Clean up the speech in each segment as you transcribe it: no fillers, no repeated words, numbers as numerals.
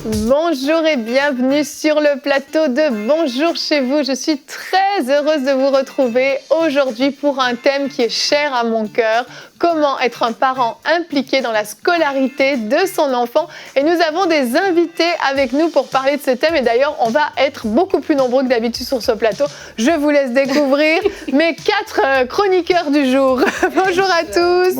Bonjour et bienvenue sur le plateau de Bonjour chez vous. Je suis très heureuse de vous retrouver aujourd'hui pour un thème qui est cher à mon cœur. Comment être un parent impliqué dans la scolarité de son enfant. Et nous avons des invités avec nous pour parler de ce thème. Et d'ailleurs, on va être beaucoup plus nombreux que d'habitude sur ce plateau. Je vous laisse découvrir mes 4 chroniqueurs du jour. Bonjour à tous.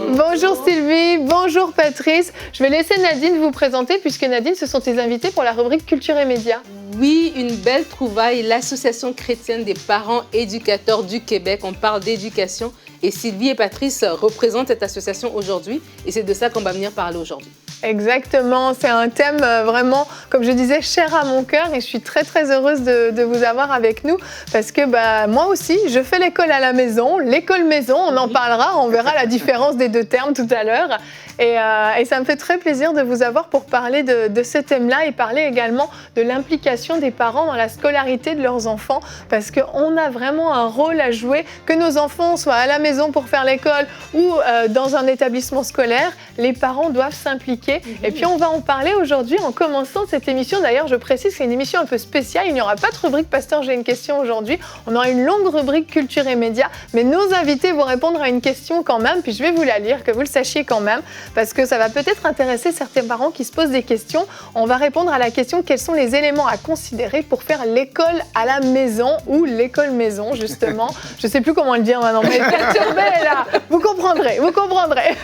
Bonjour Sylvie. Bonjour Patrice. Je vais laisser Nadine vous présenter puisque Nadine, ce sont tes invités pour la rubrique Culture et Médias. Oui, une belle trouvaille, l'Association chrétienne des parents éducateurs du Québec. On parle d'éducation et Sylvie et Patrice représentent cette association aujourd'hui et c'est de ça qu'on va venir parler aujourd'hui. Exactement, c'est un thème vraiment, comme je disais, cher à mon cœur et je suis très très heureuse de vous avoir avec nous parce que moi aussi, je fais l'école à la maison, l'école maison, on en parlera, on verra la différence des deux termes tout à l'heure. Et ça me fait très plaisir de vous avoir pour parler de ce thème-là et parler également de l'implication des parents dans la scolarité de leurs enfants parce qu'on a vraiment un rôle à jouer, que nos enfants soient à la maison pour faire l'école ou dans un établissement scolaire, les parents doivent s'impliquer. Et puis on va en parler aujourd'hui en commençant cette émission. D'ailleurs, je précise que c'est une émission un peu spéciale, il n'y aura pas de rubrique Pasteur, j'ai une question aujourd'hui. On aura une longue rubrique Culture et Médias, mais nos invités vont répondre à une question quand même, puis je vais vous la lire, que vous le sachiez quand même. Parce que ça va peut-être intéresser certains parents qui se posent des questions. On va répondre à la question quels sont les éléments à considérer pour faire l'école à la maison ou l'école maison, justement. Je ne sais plus comment le dire maintenant, mais perturbé là. Vous comprendrez, vous comprendrez.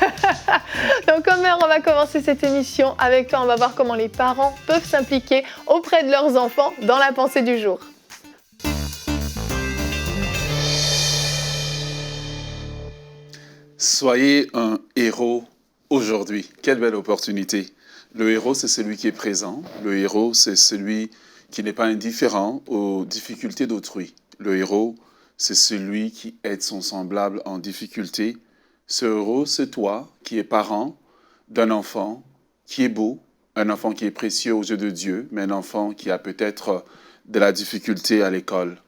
Donc, Omer, on va commencer cette émission avec toi. On va voir comment les parents peuvent s'impliquer auprès de leurs enfants dans la pensée du jour. Soyez un héros aujourd'hui. Quelle belle opportunité. Le héros, c'est celui qui est présent. Le héros, c'est celui qui n'est pas indifférent aux difficultés d'autrui. Le héros, c'est celui qui aide son semblable en difficulté. Ce héros, c'est toi qui es parent d'un enfant qui est beau, un enfant qui est précieux aux yeux de Dieu, mais un enfant qui a peut-être de la difficulté à l'école.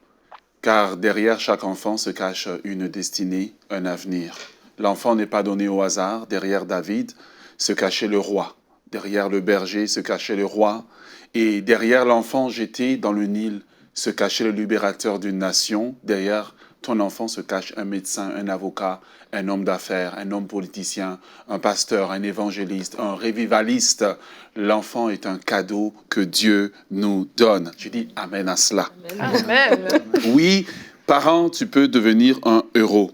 Car derrière chaque enfant se cache une destinée, un avenir. L'enfant n'est pas donné au hasard. Derrière David se cachait le roi. Derrière le berger se cachait le roi. Et derrière l'enfant jeté dans le Nil se cachait le libérateur d'une nation. Derrière ton enfant se cache un médecin, un avocat, un homme d'affaires, un homme politicien, un pasteur, un évangéliste, un révivaliste. L'enfant est un cadeau que Dieu nous donne. Je dis amen à cela. Amen. Oui, parent, tu peux devenir un héros.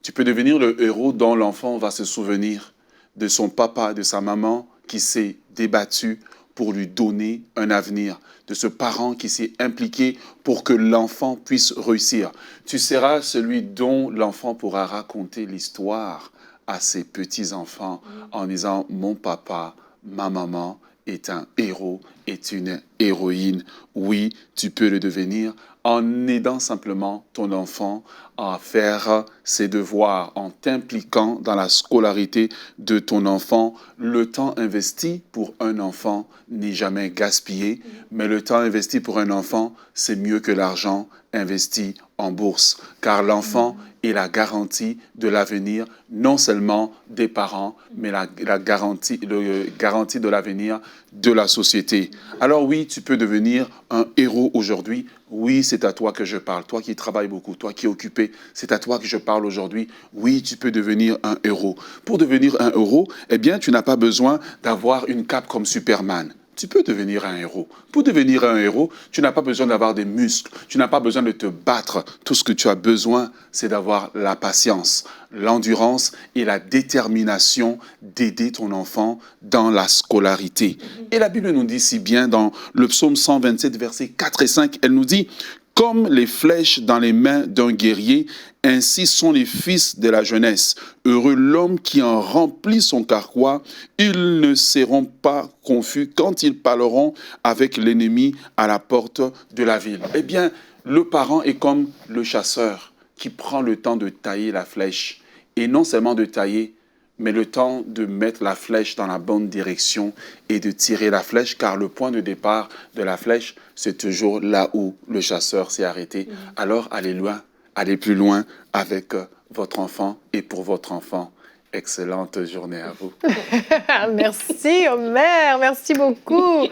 Tu peux devenir le héros dont l'enfant va se souvenir de son papa, de sa maman qui s'est débattu pour lui donner un avenir, de ce parent qui s'est impliqué pour que l'enfant puisse réussir. Tu seras celui dont l'enfant pourra raconter l'histoire à ses petits-enfants en disant « Mon papa, ma maman est un héros, est une héroïne. » Oui, tu peux le devenir en aidant simplement ton enfant à faire ses devoirs, en t'impliquant dans la scolarité de ton enfant. Le temps investi pour un enfant n'est jamais gaspillé, mais le temps investi pour un enfant, c'est mieux que l'argent investi en bourse, car l'enfant est la garantie de l'avenir, non seulement des parents, mais la garantie de l'avenir de la société. Alors oui, tu peux devenir un héros aujourd'hui. Oui, c'est à toi que je parle. Toi qui travailles beaucoup, toi qui es occupé, c'est à toi que je parle aujourd'hui. Oui, tu peux devenir un héros. Pour devenir un héros, eh bien, tu n'as pas besoin d'avoir une cape comme Superman. Tu peux devenir un héros. Pour devenir un héros, tu n'as pas besoin d'avoir des muscles. Tu n'as pas besoin de te battre. Tout ce que tu as besoin, c'est d'avoir la patience, l'endurance et la détermination d'aider ton enfant dans la scolarité. Et la Bible nous dit si bien dans le psaume 127, versets 4 et 5, elle nous dit « Comme les flèches dans les mains d'un guerrier, ainsi sont les fils de la jeunesse. Heureux l'homme qui en remplit son carquois. Ils ne seront pas confus quand ils parleront avec l'ennemi à la porte de la ville. » Eh bien, le parent est comme le chasseur qui prend le temps de tailler la flèche. Et non seulement de tailler, mais le temps de mettre la flèche dans la bonne direction et de tirer la flèche, car le point de départ de la flèche, c'est toujours là où le chasseur s'est arrêté. Alors, allez loin, allez plus loin avec votre enfant et pour votre enfant. Excellente journée à vous. Merci Omer, merci beaucoup.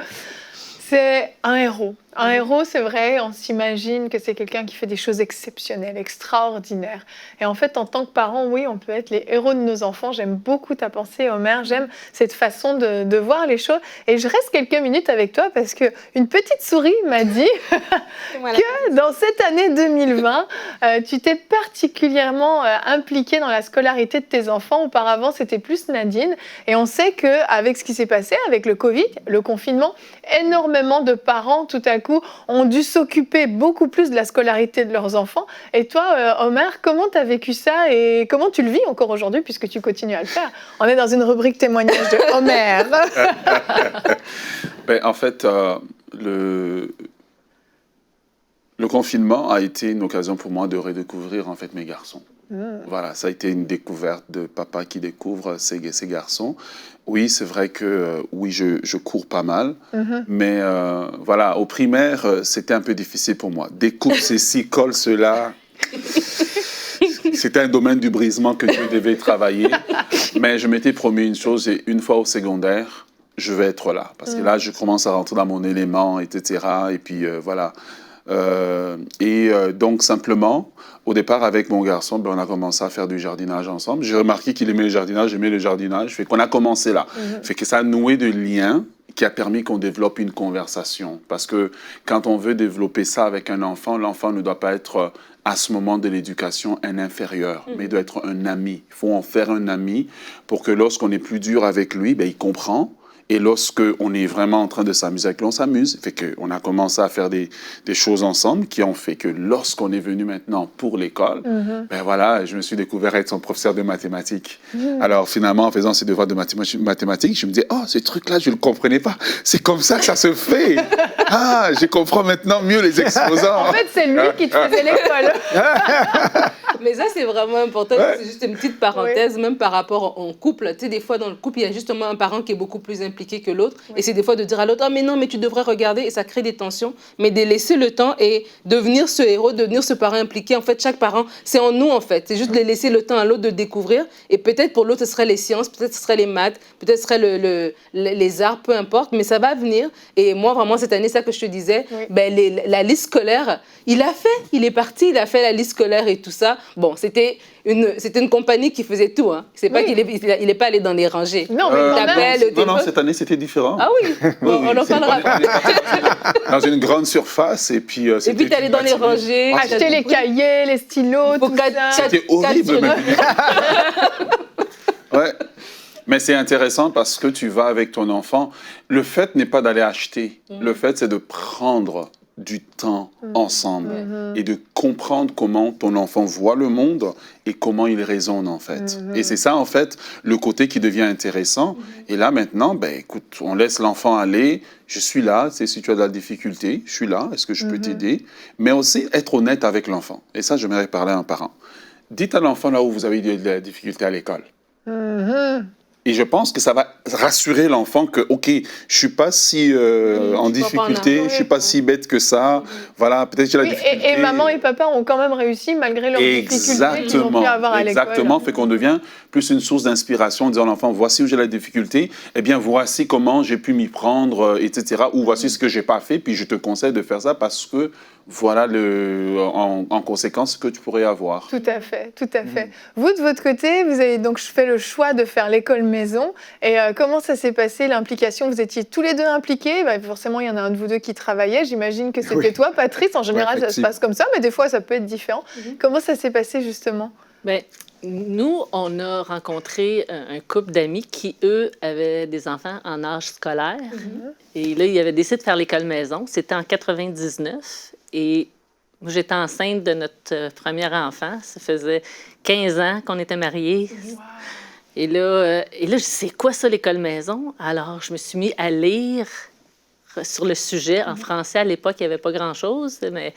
C'est un héros. Un héros, c'est vrai, on s'imagine que c'est quelqu'un qui fait des choses exceptionnelles, extraordinaires. Et en fait, en tant que parent, oui, on peut être les héros de nos enfants. J'aime beaucoup ta pensée, Omer. J'aime cette façon de voir les choses. Et je reste quelques minutes avec toi parce qu'une petite souris m'a dit que dans cette année 2020, tu t'es particulièrement impliquée dans la scolarité de tes enfants. Auparavant, c'était plus Nadine. Et on sait qu'avec ce qui s'est passé, avec le Covid, le confinement, énormément de parents, tout à coup, ont dû s'occuper beaucoup plus de la scolarité de leurs enfants. Et toi, Omer, comment tu as vécu ça et comment tu le vis encore aujourd'hui puisque tu continues à le faire? On est dans une rubrique témoignage de Omer. En fait, le confinement a été une occasion pour moi de redécouvrir en fait mes garçons. Voilà, ça a été une découverte de papa qui découvre ses garçons. Oui, c'est vrai que oui, je cours pas mal, mais voilà, au primaire, c'était un peu difficile pour moi. Découpe ceci, colle cela. C'était un domaine du brisement que je devais travailler, mais je m'étais promis une chose, et une fois au secondaire, je vais être là. Parce que là, je commence à rentrer dans mon élément, etc. Et puis voilà. Donc simplement, au départ avec mon garçon, on a commencé à faire du jardinage ensemble. J'ai remarqué qu'il aimait le jardinage, j'aimais le jardinage, fait qu'on a commencé là. Fait que ça a noué de liens qui a permis qu'on développe une conversation. Parce que quand on veut développer ça avec un enfant, l'enfant ne doit pas être à ce moment de l'éducation un inférieur, mais il doit être un ami. Il faut en faire un ami pour que lorsqu'on est plus dur avec lui, il comprend. Et lorsqu'on est vraiment en train de s'amuser avec lui, on s'amuse. Fait qu'on a commencé à faire des choses ensemble qui ont fait que lorsqu'on est venu maintenant pour l'école, voilà, je me suis découvert être son professeur de mathématiques. Alors finalement, en faisant ces devoirs de mathématiques, je me disais, oh, ce truc-là, je ne le comprenais pas. C'est comme ça que ça se fait. Ah, je comprends maintenant mieux les exposants. En fait, c'est lui qui te faisait l'école. Mais ça, c'est vraiment important. C'est juste une petite parenthèse, même par rapport au couple. Tu sais, des fois, dans le couple, il y a justement un parent qui est beaucoup plus impliqué que l'autre. Et c'est des fois de dire à l'autre, oh, mais non, mais tu devrais regarder. Et ça crée des tensions. Mais de laisser le temps et devenir ce héros, devenir ce parent impliqué. En fait, chaque parent, c'est en nous, en fait. C'est juste de laisser le temps à l'autre de découvrir. Et peut-être pour l'autre, ce serait les sciences, peut-être ce serait les maths, peut-être ce serait les arts, peu importe. Mais ça va venir. Et moi, vraiment, cette année, ça que je te disais, la liste scolaire, il est parti, il a fait la liste scolaire et tout ça. Bon, c'était une compagnie qui faisait tout. Hein. C'est pas qu'il est pas allé dans les rangées. Non, mais non, cette année, c'était différent. Ah oui, bon, on en parlera. Dans une grande surface, et puis... et puis, tu allais dans les rangées. Acheter les cahiers, les stylos, tout ça. C'était horrible, même. Ouais. Mais c'est intéressant parce que tu vas avec ton enfant. Le fait n'est pas d'aller acheter. Le fait, c'est de prendre du temps ensemble et de comprendre comment ton enfant voit le monde et comment il raisonne, en fait. Et c'est ça, en fait, le côté qui devient intéressant. Et là, maintenant, écoute, on laisse l'enfant aller. Je suis là, si tu as de la difficulté, je suis là. Est-ce que je peux t'aider? Mais aussi être honnête avec l'enfant. Et ça, j'aimerais parler à un parent. Dites à l'enfant là où vous avez eu de la difficulté à l'école. Et je pense que ça va rassurer l'enfant que, OK, je ne suis pas si en difficulté, je ne suis pas si bête que ça. Voilà, peut-être que j'ai la difficulté. Et maman et papa ont quand même réussi malgré leurs difficultés qu'ils ont pu avoir à l'école. Exactement, fait qu'on devient plus une source d'inspiration en disant à l'enfant, voici où j'ai la difficulté, eh bien, voici comment j'ai pu m'y prendre, etc. Ou voici ce que je n'ai pas fait, puis je te conseille de faire ça parce que voilà en conséquence ce que tu pourrais avoir. Tout à fait, tout à fait. Vous, de votre côté, vous avez donc fait le choix de faire l'école maison. Et comment ça s'est passé, l'implication? Vous étiez tous les deux impliqués. Forcément, il y en a un de vous deux qui travaillait. J'imagine que c'était toi, Patrice. En général, ça se passe comme ça, mais des fois, ça peut être différent. Comment ça s'est passé, justement? Nous, on a rencontré un couple d'amis qui, eux, avaient des enfants en âge scolaire. Et là, ils avaient décidé de faire l'école maison. C'était en 99. Et moi, j'étais enceinte de notre premier enfant. Ça faisait 15 ans qu'on était mariés. Wow. Et là, je dis, c'est quoi ça, l'école maison? Alors, je me suis mis à lire sur le sujet. En français, à l'époque, il n'y avait pas grand-chose, mais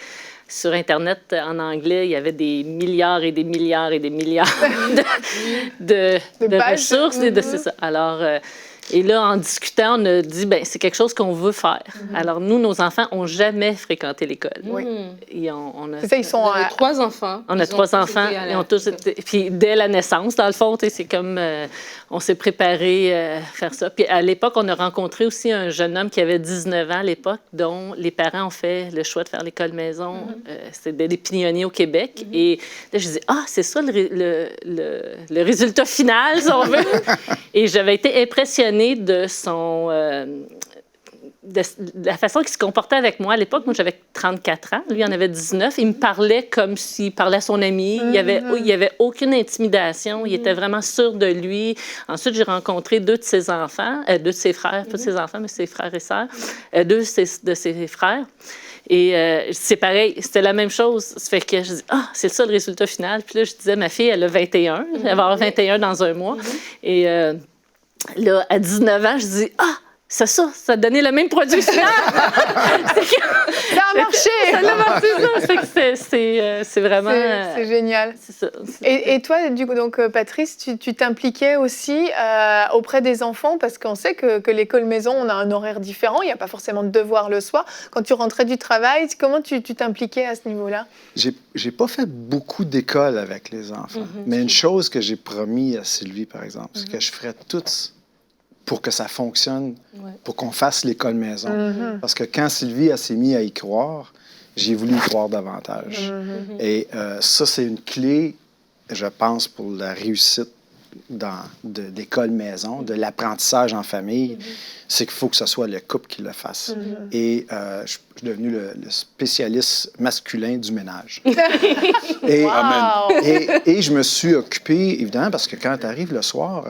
sur Internet, en anglais, il y avait des milliards et des milliards et des milliards de ressources. C'est ça. Alors, Et là, en discutant, on a dit, ben c'est quelque chose qu'on veut faire. Alors, nous, nos enfants n'ont jamais fréquenté l'école. Oui. Et on a... C'est ça, ils sont... On a 3 enfants. On a 3 enfants, ils ont tous été... Puis dès la naissance, dans le fond, c'est comme... on s'est préparé à faire ça. Puis à l'époque, on a rencontré aussi un jeune homme qui avait 19 ans à l'époque, dont les parents ont fait le choix de faire l'école maison. C'était des pignonniers au Québec. Et là, je disais, c'est ça le résultat final, si on veut. Et j'avais été impressionnée de son... de la façon qu'il se comportait avec moi. À l'époque, moi, j'avais 34 ans. Lui, il en avait 19. Il me parlait comme s'il parlait à son ami. Il y avait aucune intimidation. Il était vraiment sûr de lui. Ensuite, j'ai rencontré 2 de ses enfants, 2 de ses frères, pas de ses enfants, mais ses frères et sœurs, 2 de ses frères. Et c'est pareil, c'était la même chose. Ça fait que je dis, c'est ça le résultat final. Puis là, je disais, ma fille, elle a 21. Elle va avoir 21 dans un mois. Et là, à 19 ans, je dis, c'est ça, ça a donné le même produit final. Ça a marché! Ça a marché, ça. C'est vraiment... C'est génial. C'est ça. Et toi, du coup, donc, Patrice, tu t'impliquais aussi auprès des enfants parce qu'on sait que l'école maison, on a un horaire différent. Il n'y a pas forcément de devoirs le soir. Quand tu rentrais du travail, comment tu t'impliquais à ce niveau-là? J'ai pas fait beaucoup d'école avec les enfants. Mais une chose que j'ai promis à Sylvie, par exemple, c'est que je ferais tout pour que ça fonctionne, pour qu'on fasse l'école maison. Parce que quand Sylvie s'est mise à y croire, j'ai voulu y croire davantage. Et ça, c'est une clé, je pense, pour la réussite de l'école maison, de l'apprentissage en famille. C'est qu'il faut que ce soit le couple qui le fasse. Et je suis devenu le spécialiste masculin du ménage. Et, et je me suis occupé, évidemment, parce que quand tu arrives le soir...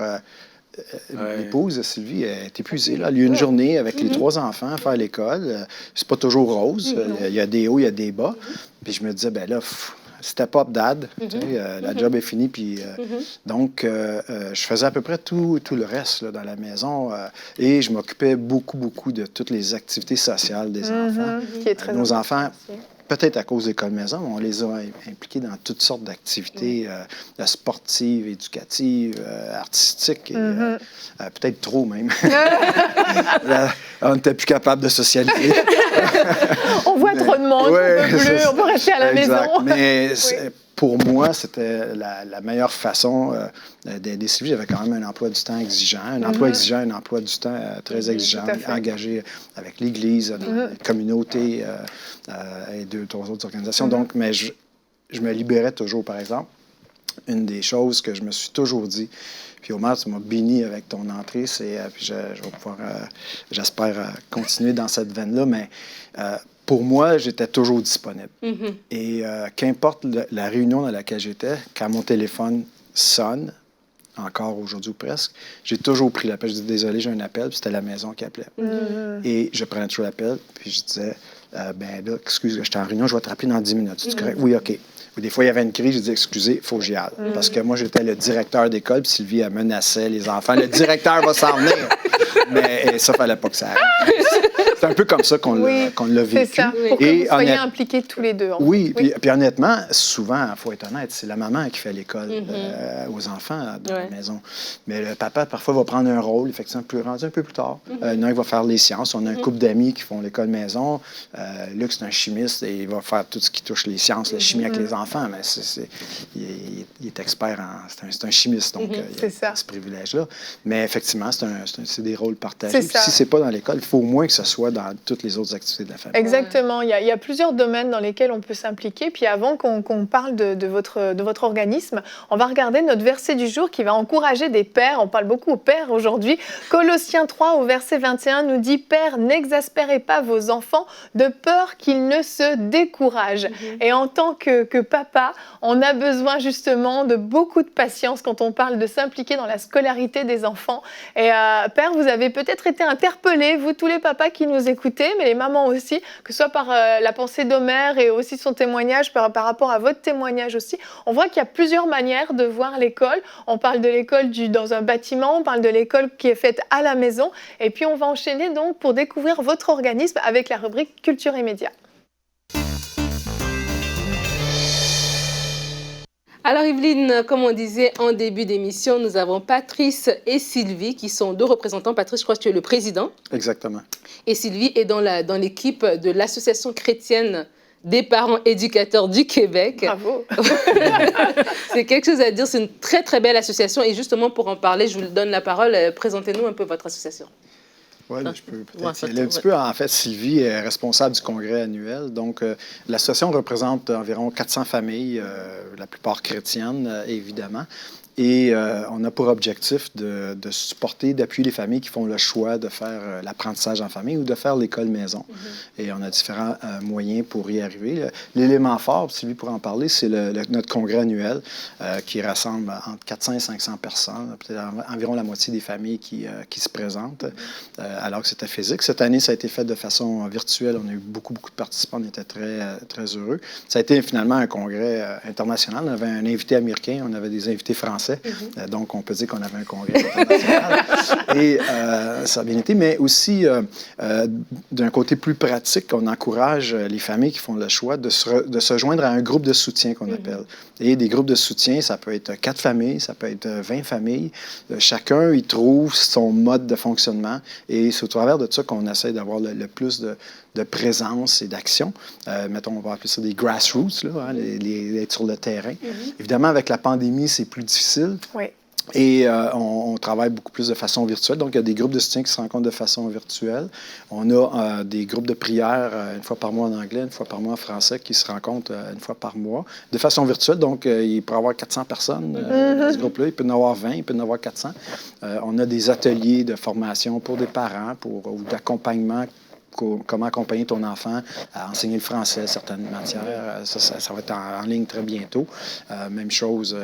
L'épouse, Sylvie, est épuisée. Là. Elle a eu une journée avec les 3 enfants à faire l'école. C'est pas toujours rose. Il y a des hauts, il y a des bas. Puis je me disais, ben là, step up, dad. La job est finie. Puis, donc, je faisais à peu près tout le reste là, dans la maison. Et je m'occupais beaucoup de toutes les activités sociales des enfants. Qui est très Nos enfants... Peut-être à cause de l'école maison, on les a impliqués dans toutes sortes d'activités sportives, éducatives, artistiques, et, peut-être trop même. On n'était plus capable de socialiser. On voit trop de monde, on peut rester à la maison. Mais pour moi, c'était la meilleure façon d'aider Sylvie. J'avais quand même un emploi du temps exigeant. Un emploi exigeant, un emploi du temps très exigeant, engagé avec l'Église, la communauté et 2 ou 3 autres organisations. Donc, mais je me libérais toujours, par exemple. Une des choses que je me suis toujours dit, puis Omar, tu m'as béni avec ton entrée, c'est, puis je vais pouvoir, j'espère, continuer dans cette veine-là, mais pour moi, j'étais toujours disponible. Et qu'importe la réunion dans laquelle j'étais, quand mon téléphone sonne, encore aujourd'hui ou presque, j'ai toujours pris l'appel. Je dis, désolé, j'ai un appel, puis c'était la maison qui appelait. Et je prenais toujours l'appel, puis je disais, ben là, excuse, j'étais en réunion, je vais te rappeler dans 10 minutes. C'est correct? Oui, OK. Ou des fois, il y avait une crise, je disais, excusez, il faut que j'y aille. Parce que moi, j'étais le directeur d'école, puis Sylvie, elle menaçait les enfants. Le directeur va s'en venir. Mais ça, il ne fallait pas que ça arrive. C'est un peu comme ça qu'on l'a vécu. C'est ça, pour que vous soyez impliqués tous les deux. Puis honnêtement, souvent, il faut être honnête, c'est la maman qui fait l'école aux enfants dans la maison. Mais le papa, parfois, va prendre un rôle, effectivement, rendu un peu plus tard. Il va faire les sciences. On a un couple d'amis qui font l'école maison. Luc, c'est un chimiste et il va faire tout ce qui touche les sciences, la chimie avec les enfants. Mais il est expert c'est un chimiste, donc il a ce privilège-là. Mais effectivement, c'est des rôles partagés. Puis si c'est pas dans l'école, il faut au moins que ce soit dans toutes les autres activités de la famille. Exactement. Il y a plusieurs domaines dans lesquels on peut s'impliquer. Puis avant qu'on parle de votre organisme, on va regarder notre verset du jour qui va encourager des pères. On parle beaucoup aux pères aujourd'hui. Colossiens 3 au verset 21 nous dit « Pères, n'exaspérez pas vos enfants de peur qu'ils ne se découragent. » Et en tant que papa, on a besoin justement de beaucoup de patience quand on parle de s'impliquer dans la scolarité des enfants. Et père, vous avez peut-être été interpellés, vous tous les papas qui nous écoutez, mais les mamans aussi, que ce soit par la pensée d'Omer et aussi son témoignage, par rapport à votre témoignage aussi. On voit qu'il y a plusieurs manières de voir l'école. On parle de l'école dans un bâtiment, on parle de l'école qui est faite à la maison. Et puis on va enchaîner donc pour découvrir votre organisme avec la rubrique Culture et Médias. Alors Evelyne, comme on disait en début d'émission, nous avons Patrice et Sylvie qui sont 2 représentants. Patrice, je crois que tu es le président. Exactement. Et Sylvie est dans l'équipe de l'Association chrétienne des parents éducateurs du Québec. Bravo. C'est quelque chose à dire, c'est une très très belle association. Et justement pour en parler, je vous donne la parole. Présentez-nous un peu votre association. Oui, je peux peut-être y aller un petit peu. En fait, Sylvie est responsable du congrès annuel. Donc, l'association représente environ 400 familles, la plupart chrétiennes, évidemment. Et on a pour objectif de supporter, d'appuyer les familles qui font le choix de faire l'apprentissage en famille ou de faire l'école maison. Et on a différents moyens pour y arriver. L'élément fort, Sylvie pourra en parler, c'est notre congrès annuel qui rassemble entre 400 et 500 personnes, peut-être environ la moitié des familles qui se présentent, alors que c'était physique. Cette année, ça a été fait de façon virtuelle. On a eu beaucoup de participants. On était très heureux. Ça a été finalement un congrès international. On avait un invité américain, on avait des invités français. Donc, on peut dire qu'on avait un congrès international. Et ça a bien été, mais aussi, d'un côté plus pratique, on encourage les familles qui font le choix de se joindre à un groupe de soutien qu'on appelle. Et des groupes de soutien, ça peut être 4 familles, ça peut être 20 familles. Chacun, il trouve son mode de fonctionnement. Et c'est au travers de ça qu'on essaie d'avoir le plus de présence et d'action. Mettons, on va appeler ça des grassroots, là, hein, être sur le terrain. Évidemment, avec la pandémie, c'est plus difficile. Oui. Et on travaille beaucoup plus de façon virtuelle. Donc, il y a des groupes de soutien qui se rencontrent de façon virtuelle. On a des groupes de prière une fois par mois en anglais, une fois par mois en français qui se rencontrent une fois par mois de façon virtuelle. Donc, il peut y avoir 400 personnes dans ce groupe-là. Il peut y en avoir 20, il peut y en avoir 400. On a des ateliers de formation pour des parents ou d'accompagnement. Comment accompagner ton enfant à enseigner le français, certaines matières. Ça va être en ligne très bientôt. Même chose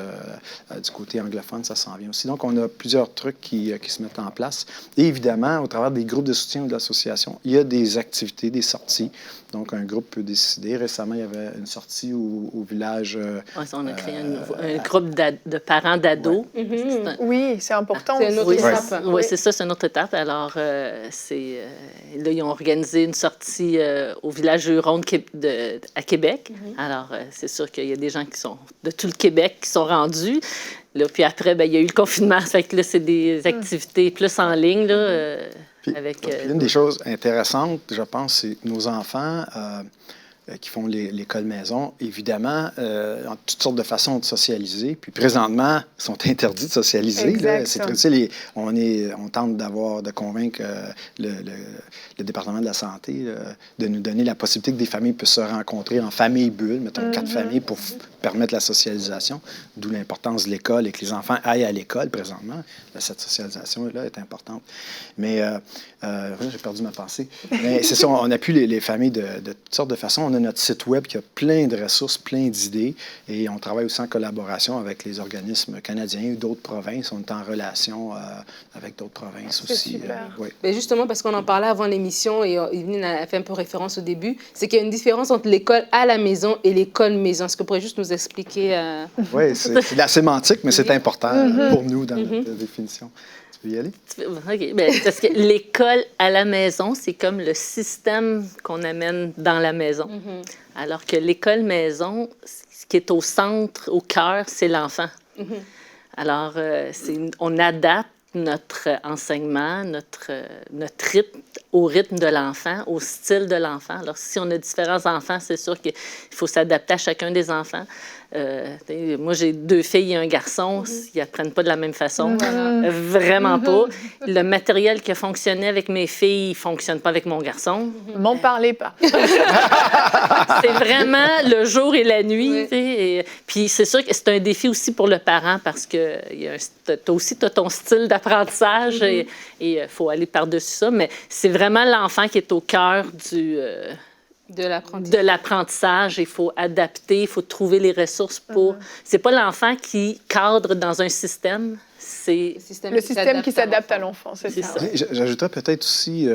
du côté anglophone, ça s'en vient aussi. Donc, on a plusieurs trucs qui se mettent en place. Et évidemment, au travers des groupes de soutien ou de l'association, il y a des activités, des sorties. Donc, un groupe peut décider. Récemment, il y avait une sortie au village. On a créé un groupe de parents d'ados. Ouais. Oui, c'est important. C'est une autre étape. Oui, c'est ça, c'est une autre étape. Alors, là, ils ont organisé une sortie au village Huron à Québec. Alors, c'est sûr qu'il y a des gens qui sont de tout le Québec qui sont rendus. Là, puis après, il y a eu le confinement. Ça fait que là, c'est des activités plus en ligne, là. Puis, une des choses intéressantes, je pense, c'est nos enfants qui font l'école maison, évidemment, ont toutes sortes de façons de socialiser. Puis présentement, ils sont interdits de socialiser. Là. C'est très difficile. On tente de convaincre le département de la santé de nous donner la possibilité que des familles puissent se rencontrer en famille bulle, mettons 4 familles pour permettre la socialisation, d'où l'importance de l'école et que les enfants aillent à l'école présentement. Cette socialisation-là est importante. Mais j'ai perdu ma pensée. Mais c'est ça, on appuie les familles de toutes sortes de façons. On a notre site web qui a plein de ressources, plein d'idées, et on travaille aussi en collaboration avec les organismes canadiens ou d'autres provinces. On est en relation avec d'autres provinces aussi. Super. Mais justement, parce qu'on en parlait avant l'émission et Evelyne a fait un peu référence au début, c'est qu'il y a une différence entre l'école à la maison et l'école maison. Est-ce que vous pourriez juste nous expliquer? Oui, c'est de la sémantique, mais c'est important pour nous dans notre définition. Tu veux y aller? OK. Bien, parce que l'école à la maison, c'est comme le système qu'on amène dans la maison. Alors que l'école maison, ce qui est au centre, au cœur, c'est l'enfant. Alors, on adapte notre enseignement, notre rythme au rythme de l'enfant, au style de l'enfant. Alors, si on a différents enfants, c'est sûr qu'il faut s'adapter à chacun des enfants. Moi, j'ai 2 filles et un garçon. Ils n'apprennent pas de la même façon. Vraiment pas. Le matériel qui a fonctionné avec mes filles ne fonctionne pas avec mon garçon. M'en parlez pas. C'est vraiment le jour et la nuit. Puis c'est sûr que c'est un défi aussi pour le parent parce que tu as ton style d'apprentissage et il faut aller par-dessus ça. Mais c'est vraiment l'enfant qui est au cœur de l'apprentissage. Il faut adapter, il faut trouver les ressources pour... C'est pas l'enfant qui cadre dans un système, c'est... Le système qui s'adapte à l'enfant, c'est ça. J'ajouterais peut-être aussi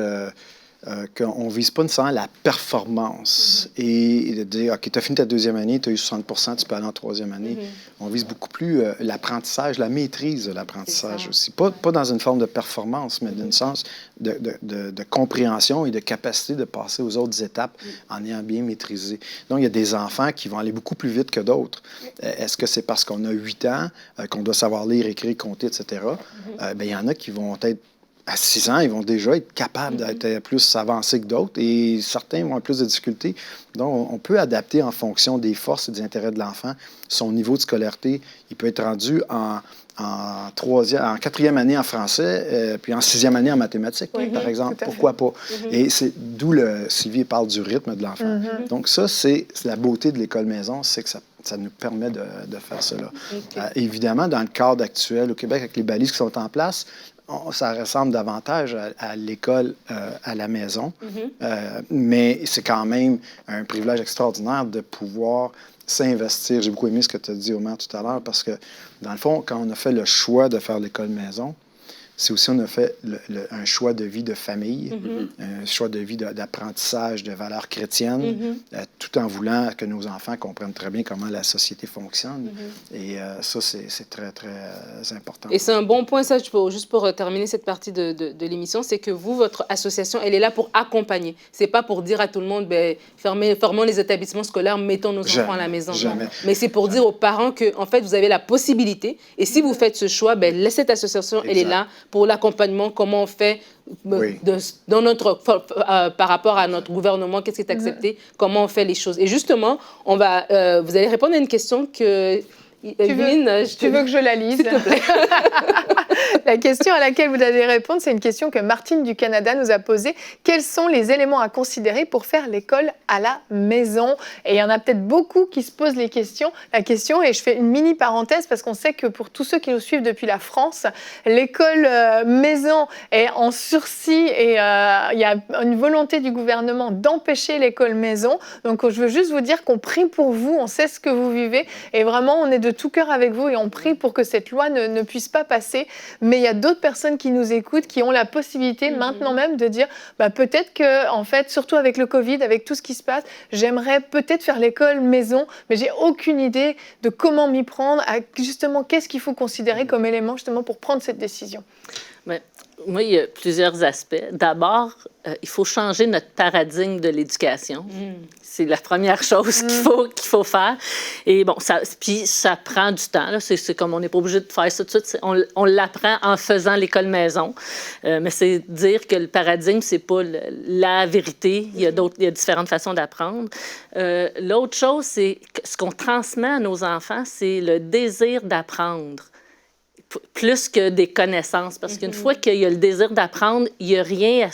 qu'on ne vise pas nécessairement la performance et de dire, OK, tu as fini ta deuxième année, tu as eu 60 tu peux aller en troisième année. On vise beaucoup plus l'apprentissage, la maîtrise de l'apprentissage aussi. Pas dans une forme de performance, mais d'un sens de compréhension et de capacité de passer aux autres étapes en ayant bien maîtrisé. Donc, il y a des enfants qui vont aller beaucoup plus vite que d'autres. Est-ce que c'est parce qu'on a 8 ans, qu'on doit savoir lire, écrire, compter, etc.? Il y en a qui vont être à 6 ans, ils vont déjà être capables d'être plus avancés que d'autres et certains vont avoir plus de difficultés. Donc, on peut adapter en fonction des forces et des intérêts de l'enfant. Son niveau de scolarité, il peut être rendu en quatrième année en français, puis en 6e année en mathématiques, par exemple. Pourquoi pas? Et c'est d'où Sylvie parle du rythme de l'enfant. Donc, ça, c'est la beauté de l'école-maison, c'est que ça nous permet de faire cela. Évidemment, dans le cadre actuel au Québec, avec les balises qui sont en place, ça ressemble davantage à l'école à la maison, mais c'est quand même un privilège extraordinaire de pouvoir s'investir. J'ai beaucoup aimé ce que tu as dit, Omer, tout à l'heure, parce que, dans le fond, quand on a fait le choix de faire l'école maison, c'est aussi on a fait un choix de vie de famille, un choix de vie d'apprentissage de valeurs chrétiennes, tout en voulant que nos enfants comprennent très bien comment la société fonctionne. Et ça, c'est très, très important. Et c'est un bon point, ça, juste pour terminer cette partie de l'émission, c'est que vous, votre association, elle est là pour accompagner. C'est pas pour dire à tout le monde, fermons les établissements scolaires, mettons nos enfants à la maison. Jamais. Mais c'est pour dire aux parents que, en fait, vous avez la possibilité. Et si vous faites ce choix, cette association, elle est là pour l'accompagnement, comment on fait dans par rapport à notre gouvernement, qu'est-ce qui est accepté, comment on fait les choses. Et justement, vous allez répondre à une question que... Tu veux que je la lise? S'il te plaît. La question à laquelle vous allez répondre, c'est une question que Martine du Canada nous a posée. Quels sont les éléments à considérer pour faire l'école à la maison? Et il y en a peut-être beaucoup qui se posent la question, et je fais une mini parenthèse parce qu'on sait que pour tous ceux qui nous suivent depuis la France, l'école maison est en sursis et il y a une volonté du gouvernement d'empêcher l'école maison. Donc je veux juste vous dire qu'on prie pour vous, on sait ce que vous vivez et vraiment on est de tout cœur avec vous et on prie pour que cette loi ne puisse pas passer. Mais il y a d'autres personnes qui nous écoutent, qui ont la possibilité maintenant même de dire peut-être que, en fait, surtout avec le Covid, avec tout ce qui se passe, j'aimerais peut-être faire l'école maison, mais j'ai aucune idée de comment m'y prendre, justement, qu'est-ce qu'il faut considérer comme élément justement pour prendre cette décision. Moi, il y a plusieurs aspects. D'abord, il faut changer notre paradigme de l'éducation. C'est la première chose qu'il faut faire. Et bon, ça prend du temps. Là. C'est comme on n'est pas obligé de faire ça tout de suite. On l'apprend en faisant l'école maison. Mais c'est dire que le paradigme, c'est pas la vérité. Il y a différentes façons d'apprendre. L'autre chose, c'est que ce qu'on transmet à nos enfants, c'est le désir d'apprendre. Plus que des connaissances. Parce qu'une fois qu'il y a le désir d'apprendre, il n'y a rien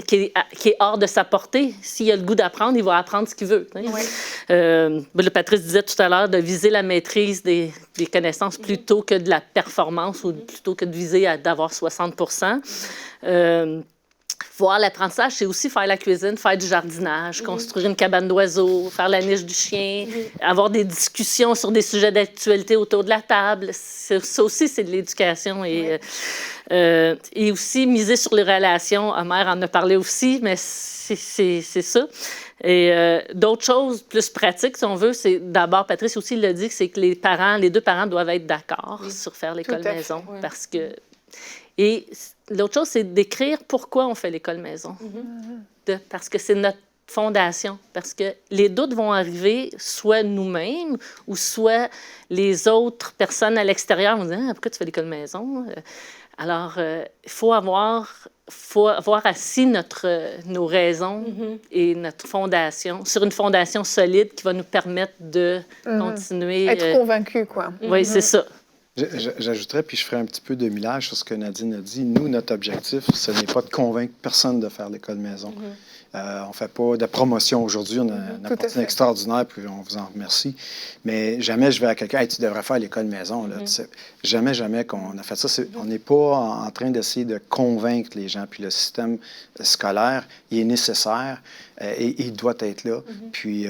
qui est hors de sa portée. S'il a le goût d'apprendre, il va apprendre ce qu'il veut. Patrice disait tout à l'heure de viser la maîtrise des connaissances plutôt que de la performance ou plutôt que de viser d'avoir 60%. Voir l'apprentissage, c'est aussi faire la cuisine, faire du jardinage, construire une cabane d'oiseaux, faire la niche du chien, avoir des discussions sur des sujets d'actualité autour de la table. Ça aussi, c'est de l'éducation. Et aussi miser sur les relations. Omer en a parlé aussi, mais c'est ça. Et d'autres choses plus pratiques, si on veut, c'est d'abord, Patrice aussi l'a dit, c'est que les deux parents doivent être d'accord sur faire l'école maison. Parce que... Et l'autre chose, c'est d'écrire pourquoi on fait l'école maison. Parce que c'est notre fondation. Parce que les doutes vont arriver soit nous-mêmes ou soit les autres personnes à l'extérieur vont dire « Pourquoi tu fais l'école maison? » Alors, il faut avoir assis nos raisons et notre fondation, sur une fondation solide qui va nous permettre de continuer... Être convaincu, quoi. Oui, c'est ça. J'ajouterais, puis je ferai un petit peu de millage sur ce que Nadine a dit. Nous, notre objectif, ce n'est pas de convaincre personne de faire l'école maison. On ne fait pas de promotion aujourd'hui. On a une opportunité extraordinaire, puis on vous en remercie. Mais jamais je vais à quelqu'un, hey, tu devrais faire l'école maison. Là. Jamais qu'on a fait ça. On n'est pas en train d'essayer de convaincre les gens. Puis le système scolaire, il est nécessaire et il doit être là. Puis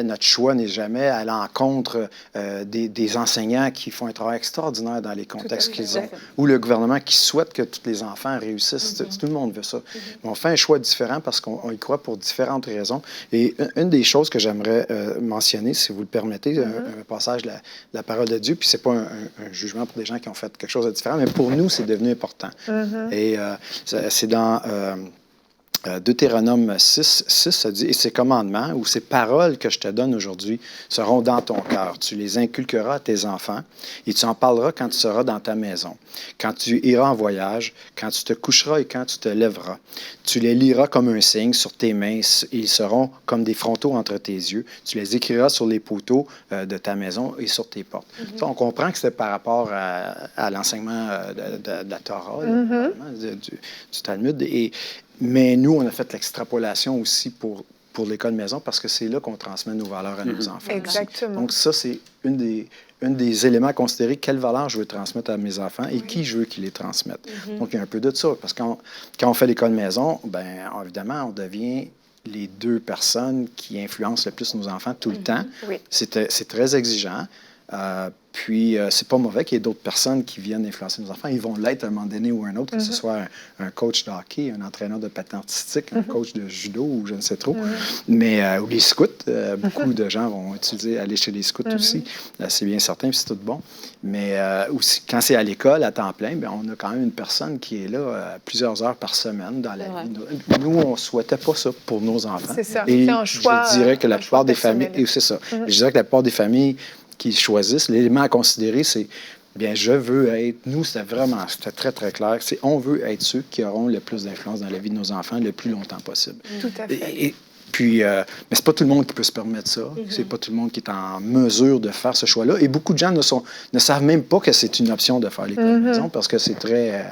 notre choix n'est jamais à l'encontre des enseignants qui font un travail extraordinaires dans les contextes qu'ils ont. Ou le gouvernement qui souhaite que tous les enfants réussissent. Tout le monde veut ça. Mais on fait un choix différent parce qu'on y croit pour différentes raisons. Et une des choses que j'aimerais mentionner, si vous le permettez, un passage de la parole de Dieu, puis c'est pas un jugement pour des gens qui ont fait quelque chose de différent, mais pour nous, c'est devenu important. Et c'est dans Deutéronome 6, ça dit « Et ces commandements ou ces paroles que je te donne aujourd'hui seront dans ton cœur. Tu les inculqueras à tes enfants et tu en parleras quand tu seras dans ta maison, quand tu iras en voyage, quand tu te coucheras et quand tu te lèveras. Tu les liras comme un signe sur tes mains et ils seront comme des frontaux entre tes yeux. Tu les écriras sur les poteaux de ta maison et sur tes portes. » Ça, on comprend que c'était par rapport à l'enseignement de la Torah, du Talmud. Mais nous, on a fait l'extrapolation aussi pour l'école maison parce que c'est là qu'on transmet nos valeurs à nos enfants. Exactement. Donc ça, c'est une des éléments à considérer. Quelles valeurs je veux transmettre à mes enfants et qui je veux qu'ils les transmettent. Donc, il y a un peu de ça. Parce que quand on fait l'école maison, bien évidemment, on devient les deux personnes qui influencent le plus nos enfants tout le temps. Oui. C'est très exigeant. Puis, c'est pas mauvais qu'il y ait d'autres personnes qui viennent influencer nos enfants. Ils vont l'être à un moment donné ou un autre, que ce soit un coach de hockey, un entraîneur de patin artistique, un coach de judo ou je ne sais trop. Mais, ou les scouts. Beaucoup de gens vont aller chez les scouts aussi. C'est bien certain, puis c'est tout bon. Mais aussi, quand c'est à l'école, à temps plein, bien, on a quand même une personne qui est là plusieurs heures par semaine dans la vie. Nous, on ne souhaitait pas ça pour nos enfants. C'est ça. Et c'est un choix. Je dirais que la plupart des familles... Et c'est ça. Je dirais que la plupart des familles qui choisissent, l'élément à considérer, c'est, bien, je veux être, nous, c'était très, très clair, c'est on veut être ceux qui auront le plus d'influence dans la vie de nos enfants le plus longtemps possible. Tout à fait. Puis, mais c'est pas tout le monde qui peut se permettre ça. C'est pas tout le monde qui est en mesure de faire ce choix-là. Et beaucoup de gens ne savent même pas que c'est une option de faire l'école maison parce que c'est très...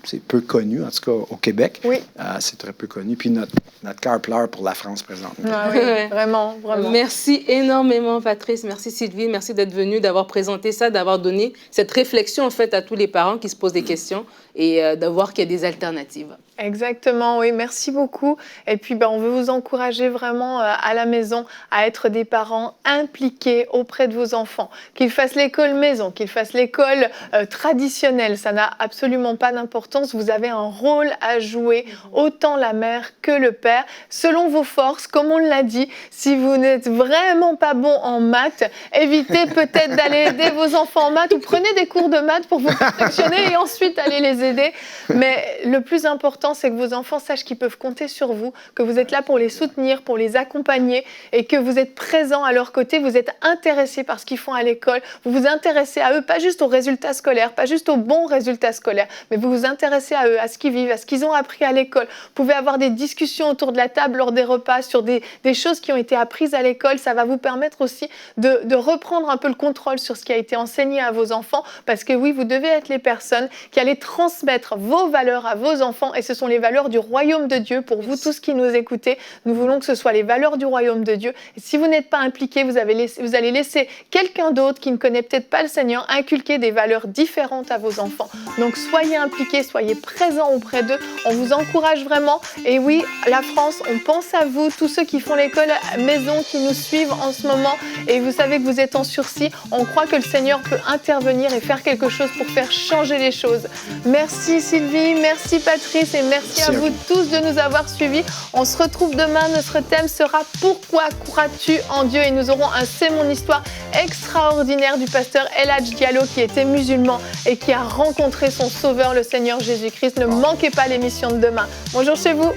c'est peu connu, en tout cas au Québec. Oui. C'est très peu connu. Puis notre cœur pleure pour la France présentement. Ah oui, vraiment, vraiment. Merci énormément, Patrice. Merci, Sylvie. Merci d'être venue, d'avoir présenté ça, d'avoir donné cette réflexion, en fait, à tous les parents qui se posent des questions et de voir qu'il y a des alternatives. Exactement, oui, merci beaucoup. Et puis, on veut vous encourager vraiment à la maison à être des parents impliqués auprès de vos enfants. Qu'ils fassent l'école maison, qu'ils fassent l'école traditionnelle, ça n'a absolument pas d'importance. Vous avez un rôle à jouer, autant la mère que le père, selon vos forces. Comme on l'a dit, si vous n'êtes vraiment pas bon en maths, évitez peut-être d'aller aider vos enfants en maths ou prenez des cours de maths pour vous perfectionner et ensuite allez les aider. Mais le plus important, c'est que vos enfants sachent qu'ils peuvent compter sur vous, que vous êtes là pour les soutenir, pour les accompagner et que vous êtes présent à leur côté, vous êtes intéressé par ce qu'ils font à l'école, vous vous intéressez à eux, pas juste aux résultats scolaires, pas juste aux bons résultats scolaires, mais vous vous intéressez à eux, à ce qu'ils vivent, à ce qu'ils ont appris à l'école. Vous pouvez avoir des discussions autour de la table lors des repas sur des choses qui ont été apprises à l'école. Ça va vous permettre aussi de reprendre un peu le contrôle sur ce qui a été enseigné à vos enfants parce que oui, vous devez être les personnes qui allez transmettre vos valeurs à vos enfants et ce sont les valeurs du royaume de Dieu. Pour vous tous qui nous écoutez, nous voulons que ce soit les valeurs du royaume de Dieu. Et si vous n'êtes pas impliqués, vous allez laisser quelqu'un d'autre qui ne connaît peut-être pas le Seigneur inculquer des valeurs différentes à vos enfants. Donc soyez impliqués, soyez présents auprès d'eux. On vous encourage vraiment. Et oui, la France, on pense à vous, tous ceux qui font l'école maison, qui nous suivent en ce moment. Et vous savez que vous êtes en sursis. On croit que le Seigneur peut intervenir et faire quelque chose pour faire changer les choses. Merci Sylvie, merci Patrice et merci à vous tous de nous avoir suivis. On se retrouve demain. Notre thème sera « Pourquoi crois-tu en Dieu ?» et nous aurons un C'est mon histoire extraordinaire du pasteur El Hadj Diallo qui était musulman et qui a rencontré son sauveur, le Seigneur Jésus-Christ. Ne manquez pas l'émission de demain. Bonjour chez vous.